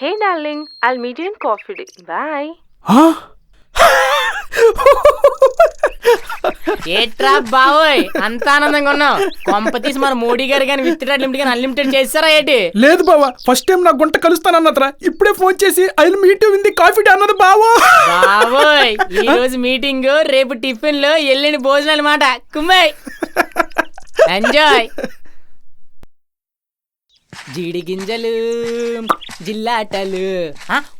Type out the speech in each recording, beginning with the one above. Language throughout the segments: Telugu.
Hey darling, I'll meet you in coffee day. Bye. ఏట్రా బావోయ్ అంత ఆనందంగా ఉన్నావు? కొంప తీసి మన మోడీ గారు కానీ విత్ లిమిట్ కానీ అన్లిమిటెడ్ చేస్తారా ఏంటి? లేదు బావా, ఫస్ట్ టైం నా గుంట కలుస్తానన్నట్రా. ఇప్పుడే ఫోన్ చేసి I will meet you in the coffee day అన్నది బావో. బావోయ్ ఈ రోజు మీటింగ్, రేపు టిఫిన్లు, ఎల్లుండి భోజనాలు మాట. కుమ్మై ఎంజాయ్. జీడి గింజలు జిల్లాటలు.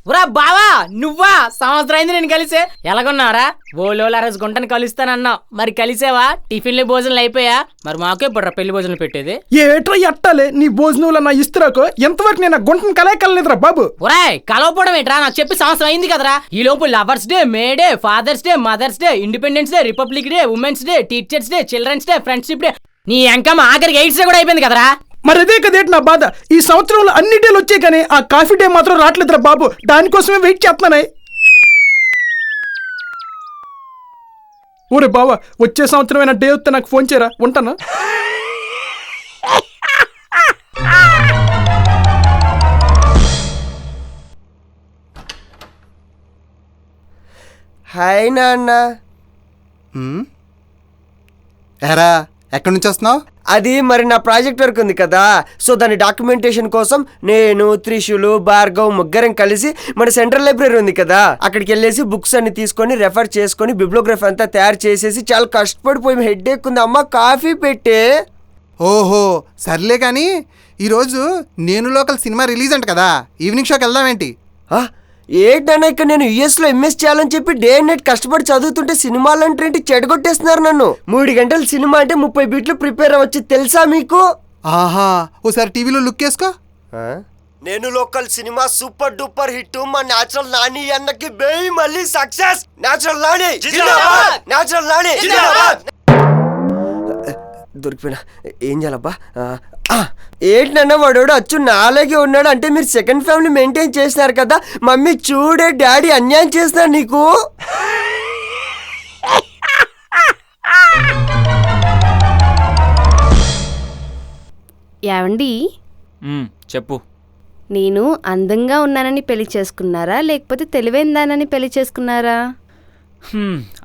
ఉరా బావా, నువ్వా? సంవత్సరం అయింది నేను కలిసే. ఎలాగున్నారా? ఓలోలా రోజు గుంటను కలుస్తానన్నావు, మరి కలిసావా? టిఫిన్లు భోజనాలు అయిపోయా? మరి మాకే ఇప్పుడు పెళ్లి భోజనాలు పెట్టేది. ఏట్రా ఎట్టాలే నీ భోజనంలో నా ఇస్తురాకో. ఎంతవరకు నేను గుంటను కలలేదురా బాబు. ఒరాయ్ కలవపోవడం ఏంట్రా? నాకు చెప్పి సంవత్సరం అయింది కదరా. ఈ లోపు lovers day, May day, father's day, mother's day, independence day, republic day, women's day, teachers day, children's day, friendship day, నీ ఎంకమ్మ ఆఖరికి ఎయిడ్స్ డే కూడా అయిపోయింది కదరా. మరి అదే కదేంటి నా బాధ. ఈ సంవత్సరంలో అన్ని డేలు వచ్చాయి కానీ ఆ కాఫీ డే మాత్రం రావట్లేదురా బాబు. దానికోసమే వెయిట్ చేస్తున్నానే. ఊరే బావా, వచ్చే సంవత్సరమైన డే వస్తే నాకు ఫోన్ చేయరా, ఉంటాను. హాయ్ నాన్న. ఎరా ఎక్కడి నుంచి వస్తున్నావు? అది మరి నా ప్రాజెక్ట్ వర్క్ ఉంది కదా, సో దాని డాక్యుమెంటేషన్ కోసం నేను, త్రిశూలు, భార్గవ్ ముగ్గురం కలిసి మన సెంట్రల్ లైబ్రరీ ఉంది కదా, అక్కడికి వెళ్ళేసి బుక్స్ అన్ని తీసుకొని రెఫర్ చేసుకొని బిబ్లోగ్రఫీ అంతా తయారు చేసేసి చాలా కష్టపడిపోయి హెడ్ ఎక్కుంది. అమ్మ కాఫీ పెట్టే. ఓహో సర్లే కానీ ఈరోజు నేను లోకల్ సినిమా రిలీజ్ అంట కదా, ఈవినింగ్ షోకి వెళ్దామేంటి? ఏంటన్నా ఇక్కడ నేను యుఎస్ లో ఎంఎస్ చేయాలని చెప్పి డే అండ్ నైట్ కష్టపడి చదువుతుంటే సినిమాలు అంటే చెడగొట్టేస్తున్నారు నన్ను. 3 గంటల సినిమా అంటే 30 బిట్లు ప్రిపేర్ అవ్వచ్చు తెలుసా మీకు? ఆహా, ఓసారి టీవీలో లుక్ వేసుకో. నేను local cinema super duper hit. మా న్యాచురల్ నాని అన్నకి బేయి మళ్ళీ సక్సెస్. న్యాచురల్ నాని జిందాబాద్, న్యాచురల్ నాని జిందాబాద్. దొరికిపోయినా ఏం చేయాలబ్బా? ఏంటన్నా వాడు అచ్చు నాలాగే ఉన్నాడు అంటే మీరు సెకండ్ ఫ్యామిలీ మెయింటైన్ చేస్తున్నారు కదా. మమ్మీ చూడే డాడీ అన్యాయం చేస్తున్నారు నీకు. ఏవండి చెప్పు. నేను అందంగా ఉన్నానని పెళ్లి చేసుకున్నారా లేకపోతే తెలివైందానని పెళ్లి చేసుకున్నారా?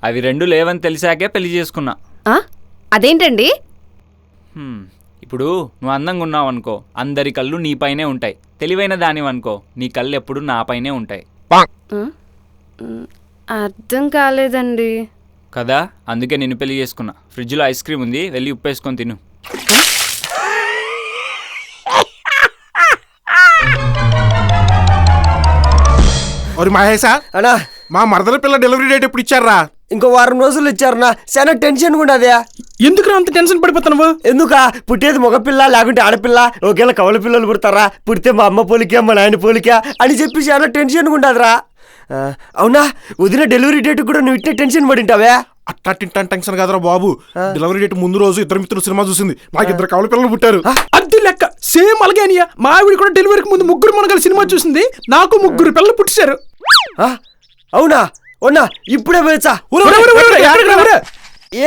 అవి రెండు లేవని తెలిసాకే పెళ్లి చేసుకున్నా. అదేంటండి? ఇప్పుడు నువ్వు అందంగా ఉన్నావు అనుకో, అందరి కళ్ళు నీపైనే ఉంటాయి. తెలివైన దానివనుకో, నీ కళ్ళు ఎప్పుడు నాపైనే ఉంటాయి. అర్థం కాలేదండి. కదా, అందుకే నిన్ను పెళ్లి చేసుకున్నా. ఫ్రిడ్జ్లో ఐస్ క్రీమ్ ఉంది, వెళ్ళి ఉప్పేసుకొని తిను. మహేశా అన్నా, మా మరదల పిల్ల డెలివరీ డేట్ ఎప్పుడు ఇచ్చారా? ఇంకో 1 రోజులు ఇచ్చారన్నా. చాలా టెన్షన్ కూడా అదే. ఎందుకు అంత టెన్షన్ పడిపోతున్నావు? ఎందుకా? పుట్టేది మగపిల్ల లేకుంటే ఆడపిల్ల, ఒకేలా కవల పిల్లలు పుడతారా? పుడితే మా అమ్మ పోలికా మా నాయన పోలికా అని చెప్పి చాలా టెన్షన్ ఉండదురా. అవునా, వదిన డెలివరీ డేట్ కూడా నువ్వు ఇట్టే టెన్షన్ పడింటావే? అట్టా తింటాను టెన్షన్ కాదురా బాబు. డెలివరీ డేట్ ముందు రోజు ఇద్దరు మిత్రులు సినిమా చూసింది, నాకు 2 కవల పిల్లలు పుట్టారు. అది లెక్క సేమ్ అలాగే అనియా. మా ఆవిడ కూడా డెలివరీకి ముందు 3 మనగల సినిమా చూసింది, నాకు 3 పిల్లలు పుట్టారు. అవునా? ఉన్నా ఇప్పుడే పోయచ్చా?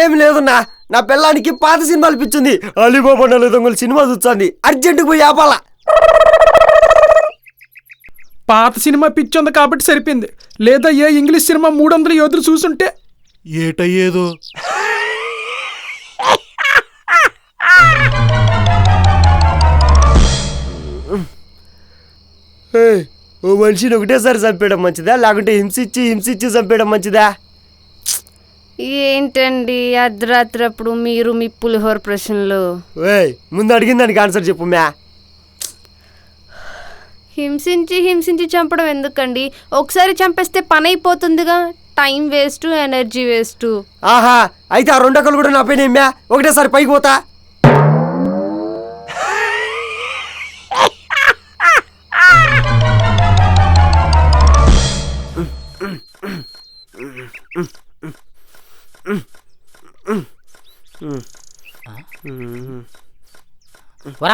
ఏం లేదున్నా, నా పిల్లానికి పాత సినిమాలు పిచ్చింది. అలీబాబా నలు దొంగలు సినిమా చూస్తుంది, అర్జెంటుకు పోయి ఆపాల. పాత సినిమా పిచ్చి ఉంది కాబట్టి సరిపోయింది, లేదా ఏ ఇంగ్లీష్ సినిమా 300 యోధులు చూసుంటే ఏటయ్యేదో. ఓ మనిషిని ఒకటేసారి చంపేయడం మంచిదా లేకుంటే హింసించి చంపేయడం మంచిదా? ఏంటండి అర్ధరాత్రి అప్పుడు మీరు మీ పులిహోర ప్రశ్నలు? ముందు అడిగిన దానికి ఆన్సర్ చెప్పు మ్యా. హింసించి చంపడం ఎందుకండి? ఒకసారి చంపేస్తే పని అయిపోతుందిగా. Time waste, energy waste. ఆహా, అయితే ఆ 2 అక్కలు కూడా నా పైన మ్యా. ఒకటేసారి పైకి పోతా.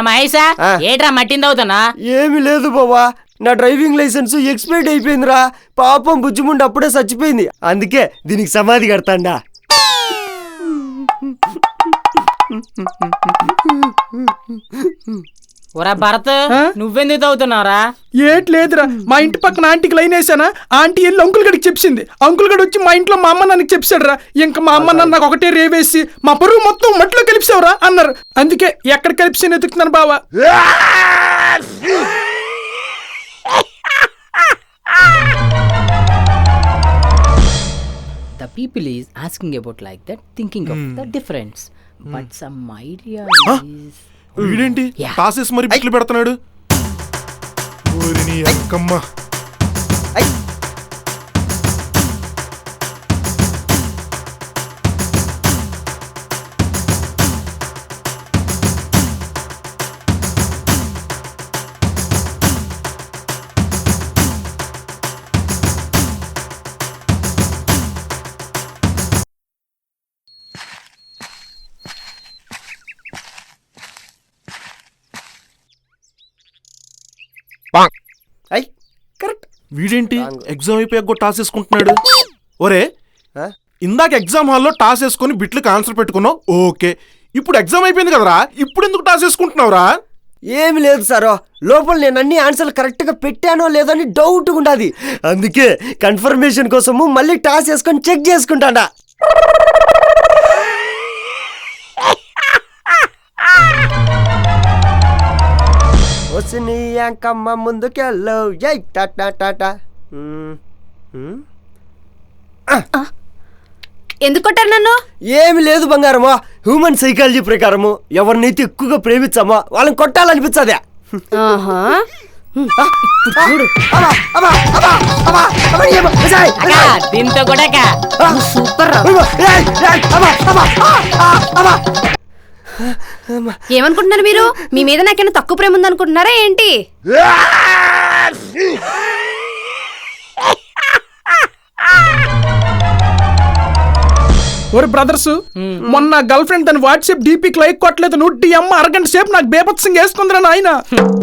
మహేశా ఏట్రా మట్టింది అవుతున్నా? ఏమి లేదు బాబా, నా డ్రైవింగ్ లైసెన్స్ ఎక్స్పైర్డ్ అయిపోయిందిరా. పాపం బుజ్జిముండి అప్పుడే చచ్చిపోయింది, అందుకే దీనికి సమాధి కడతాండా. ఒరా భరత్ ఆ? నువ్వెందుకు తాగుతున్నావురా? ఏట్ లేదురా, మా ఇంటి పక్కన ఆంటీకి లైన్ వేసానా, ఆంటీ వెళ్ళి అంకుల్ గడికి చెప్పింది. అంకుల్ గడి వచ్చి మా ఇంట్లో మా అమ్మ నాన్నకి చెప్పాడు రా. ఇంకా మా అమ్మ నాన్న నాకు ఒకటే రేవేసి మా పరువు మొత్తం మట్టిలో కలిపిసావురా అన్నారు. అందుకే ఎక్కడ కలిపి ఎదుగుతున్నాను బావా. The people is asking about like that, thinking of the difference. But some idea is... వీడేంటి Yeah. టాసెస్ మరి బిట్లు పెడుతున్నాడు. ఓరి నీ అక్కమ్మ. ఐ. I correct. వీడేంటి ఎగ్జామ్ అయిపోయాక టాస్ వేసుకుంటున్నాడు. ఒరే ఆ? ఇందాక ఎగ్జామ్ హాల్లో టాస్ వేసుకొని బిట్లకి ఆన్సర్ పెట్టుకున్నావు, ఓకే. ఇప్పుడు ఎగ్జామ్ అయిపోయింది కదరా, ఇప్పుడు ఎందుకు టాస్ వేసుకుంటున్నావురా? ఏమి లేదు సారో, లోపల నేను అన్ని ఆన్సర్లు కరెక్ట్ గా పెట్టానో లేదో అని డౌట్ ఉండదు. అందుకే కన్ఫర్మేషన్ కోసము మళ్ళీ టాస్ వేసుకొని చెక్ చేసుకుంటాడా. వసిని అంకమ్మ ముందుకెళ్ళు జై టాటా టాటా. ఎందుకు కొట్టారు నన్ను? ఏమి లేదు బంగారమా, హ్యూమన్ సైకాలజీ ప్రకారము ఎవరినైతే ఎక్కువగా ప్రేమించామో వాళ్ళని కొట్టాలనిపించదే. ఆహా. దీంతో కూడా సూపర్ రా. ఏమనుకుంటున్నారు మీరు? మీ మీద నాకేమైనా తక్కువ ప్రేమ ఉందనుకుంటున్నారా ఏంటి? ఒరే బ్రదర్స్, మొన్న గర్ల్ ఫ్రెండ్ తన వాట్సాప్ డీపీకి లైక్ కొట్టలేదు, నువ్వు అమ్మ అరగంట సేపు నాకు బేపత్సంగా వేసుకుందిరా నాయన.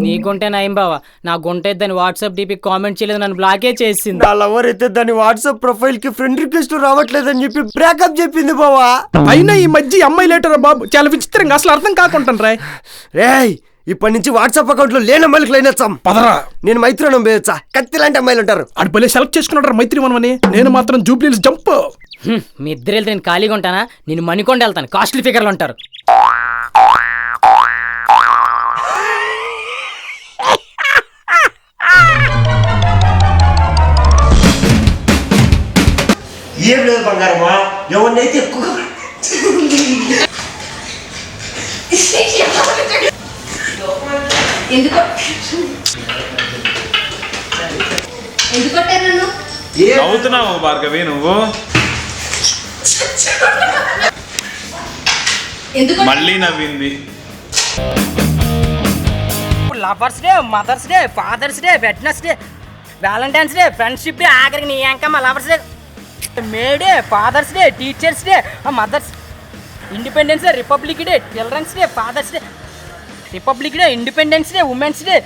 నీకుంటే నయం బావా, నా గుంటే దాని వాట్సాప్ డీపీ కామెంట్ చేయలేదు, నన్ను బ్లాకే చేసింది. వాళ్ళ ఎవరైతే దాని వాట్సాప్ ప్రొఫైల్ కి ఫ్రెండ్ రిక్వెస్ట్ రావట్లేదని చెప్పి బ్రేకప్ చెప్పింది బావా. అయినా ఈ మధ్య అమ్మాయి లేటరా బాబు, చాలా విచిత్రంగా, అసలు అర్థం కాకుంటాను రా. రేయ్, ఇప్పటి నుంచి వాట్సాప్ అకౌంట్ లో లేని అమ్మాయిలకు లైన్ వచ్చాం పదరా. నేను మైత్రినం వేయచ్చా, కత్తి లాంటి అమ్మాయిలు ఉంటారు. ఆడు భలే సెలెక్ట్ చేసుకున్నాడు మైత్రి మనమని. నేను మాత్రం జూబ్లీస్ జంప్. మీ ఇద్దరు వెళ్తే నేను ఖాళీగా ఉంటానా? నేను మణికొండ వెళ్తాను, కాస్ట్లీ ఫిగర్లు ఉంటారు. ఏం లేదు బంగారమా, ఎవరినైతే ఎక్కువ అవుతున్నావు భార్గవి నువ్వు మళ్ళీ నవ్వింది. Lovers day, mother's day, father's day, Wednesday, valentine's day, friendship day, ఆఖరికి నీ అంకమ్మ lovers day, May day, father's day, teachers day, mother's, independence day, republic day, children's day, father's day, republic day, independence day, women's day,